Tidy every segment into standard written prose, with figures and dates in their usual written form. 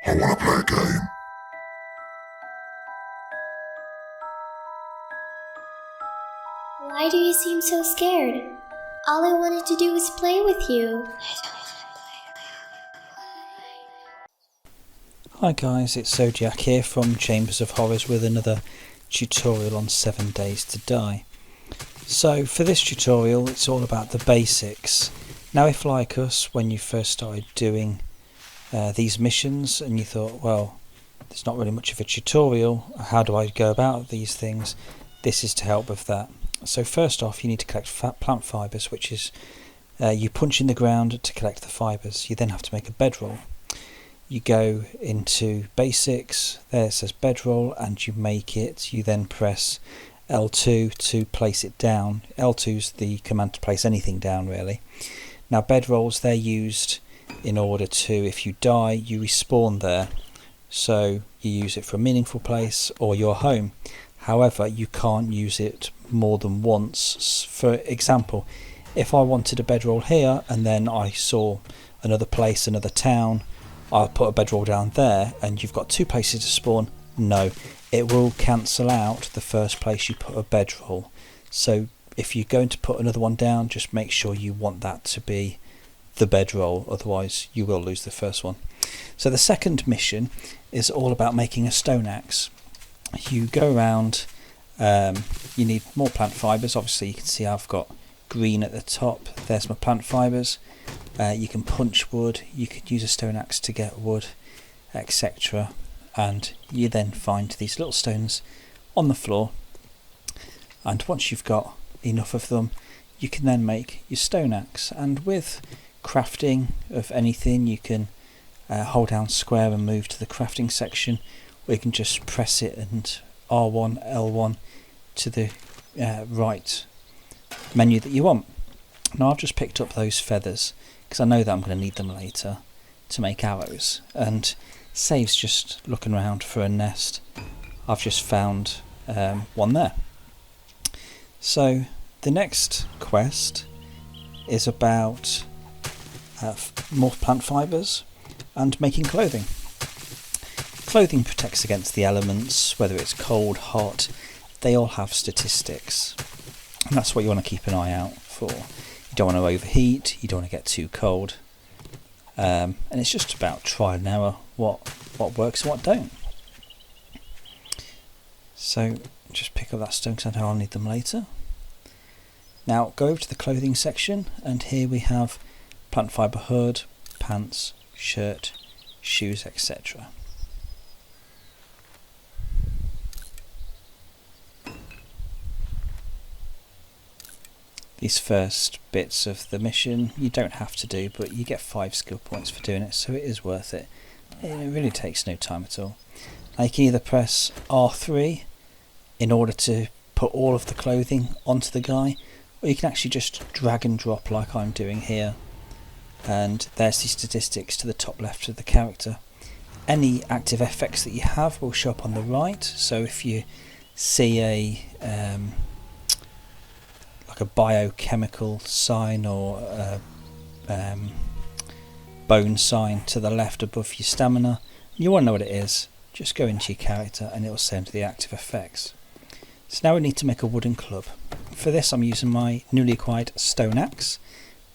I want to play a game. Why do you seem so scared? All I wanted to do was play with you. Hi guys, it's Zodiac here from Chambers of Horrors with another tutorial on 7 Days to Die. So for this tutorial it's all about the basics. Now if like us, when you first started doing these missions and you thought, well, there's not really much of a tutorial, how do I go about these things? This is to help with that. So first off you need to collect plant fibres, which is you punch in the ground to collect the fibres. You then have to make a bedroll. You go into basics, there it says bedroll, and you make it. You then press L2 to place it down. L2 is the command to place anything down really. Now bedrolls, they're used in order to, if you die, you respawn there. So you use it for a meaningful place or your home. However, you can't use it more than once. For example, if I wanted a bedroll here and then I saw another place, another town, I'll put a bedroll down there and you've got two places to spawn. No, it will cancel out the first place you put a bedroll. So if you're going to put another one down, just make sure you want that to be the bedroll, otherwise you will lose the first one. So the second mission is all about making a stone axe. You go around, you need more plant fibres. Obviously you can see I've got green at the top, there's my plant fibres. You can punch wood, you could use a stone axe to get wood, etc. And you then find these little stones on the floor, and once you've got enough of them you can then make your stone axe. And with crafting of anything you can hold down square and move to the crafting section, or you can just press it and R1, L1 to the right menu that you want. Now I've just picked up those feathers because I know that I'm going to need them later to make arrows, and saves just looking around for a nest. I've just found one there. So the next quest is about more plant fibres and making clothing. Clothing protects against the elements, whether it's cold, hot, they all have statistics, and that's what you want to keep an eye out for. You don't want to overheat, you don't want to get too cold, and it's just about trial and error, what works and what don't. So just pick up that stone because I know I'll need them later. Now go over to the clothing section, and here we have plant fibre hood, pants, shirt, shoes, etc. These first bits of the mission you don't have to do, but you get 5 skill points for doing it, so it is worth it. It really takes no time at all. Now you can either press R3 in order to put all of the clothing onto the guy, or you can actually just drag and drop like I'm doing here, and there's the statistics to the top left of the character. Any active effects that you have will show up on the right, so if you see a like a biochemical sign or a bone sign to the left above your stamina, you want to know what it is, just go into your character and it will send the active effects. So now we need to make a wooden club. For this I'm using my newly acquired stone axe,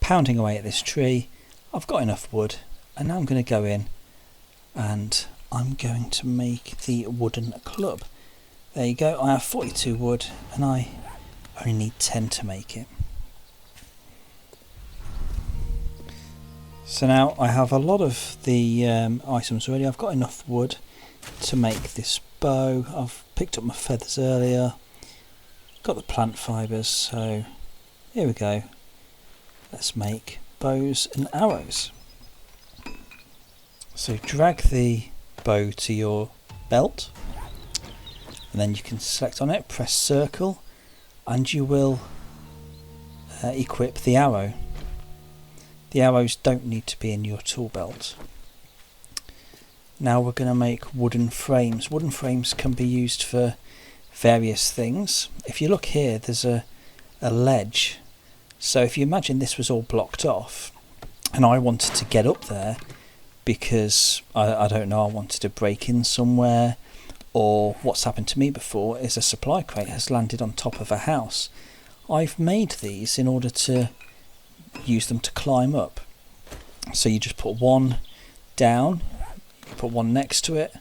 pounding away at this tree. I've got enough wood, and now I'm going to go in and I'm going to make the wooden club. There you go, I have 42 wood and I only need 10 to make it. So now I have a lot of the items already. I've got enough wood to make this bow. I've picked up my feathers earlier, got the plant fibres, so here we go. Let's make bows and arrows. So drag the bow to your belt, and then you can select on it, press circle, and you will equip the arrow. The arrows don't need to be in your tool belt. Now we're going to make wooden frames. Wooden frames can be used for various things. If you look here, there's a ledge. So if you imagine this was all blocked off and I wanted to get up there, because I don't know, I wanted to break in somewhere, or what's happened to me before is a supply crate has landed on top of a house. I've made these in order to use them to climb up. So you just put one down, you put one next to it,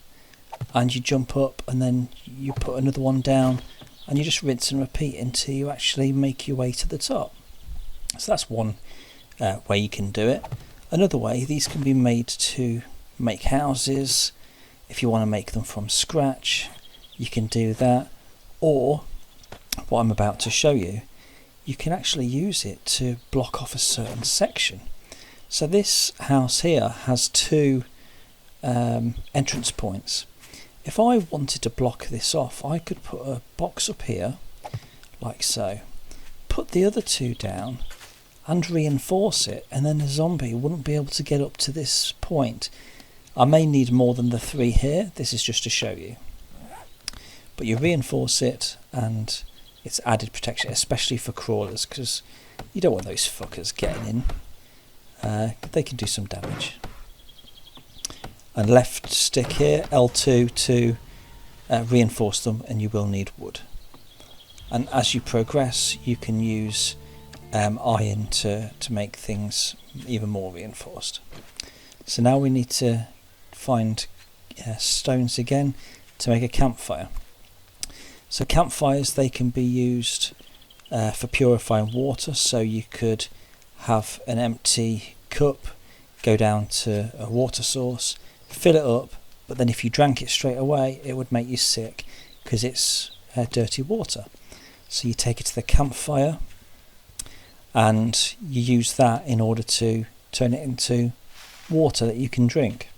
and you jump up, and then you put another one down, and you just rinse and repeat until you actually make your way to the top. So that's one way you can do it. Another way, these can be made to make houses. If you want to make them from scratch, you can do that. Or, what I'm about to show you, you can actually use it to block off a certain section. So this house here has two entrance points. If I wanted to block this off, I could put a box up here, like so, put the other two down, and reinforce it, and then the zombie wouldn't be able to get up to this point. I may need more than the 3 here, this is just to show you. But you reinforce it, and it's added protection, especially for crawlers, because you don't want those fuckers getting in. They can do some damage. And left stick here, L2, to reinforce them, and you will need wood. And as you progress, you can use iron to make things even more reinforced. So now we need to find stones again to make a campfire. So campfires, they can be used for purifying water, so you could have an empty cup, go down to a water source, fill it up, but then if you drank it straight away, it would make you sick because it's dirty water. So you take it to the campfire, and you use that in order to turn it into water that you can drink.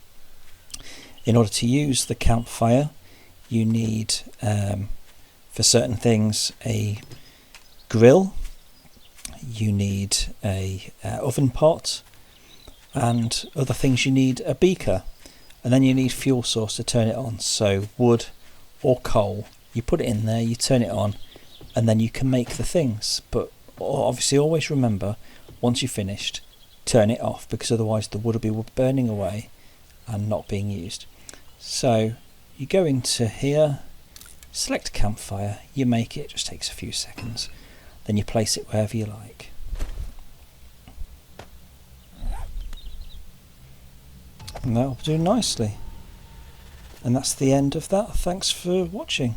In order to use the campfire, you need, for certain things, a grill, you need a oven pot, and other things you need a beaker, and then you need fuel source to turn it on, so wood or coal. You put it in there, you turn it on, and then you can make the things. But obviously always remember, once you've finished, turn it off, because otherwise the wood will be burning away and not being used. So you go into here, select campfire, you make it, just takes a few seconds, then you place it wherever you like. And that'll do nicely. And that's the end of that. Thanks for watching.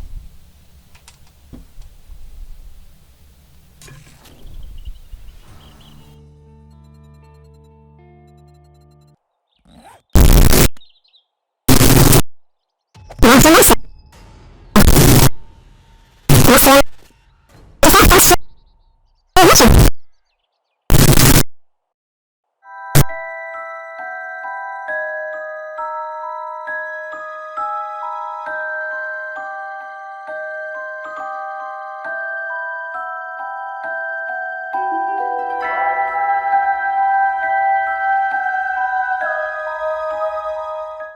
Listen.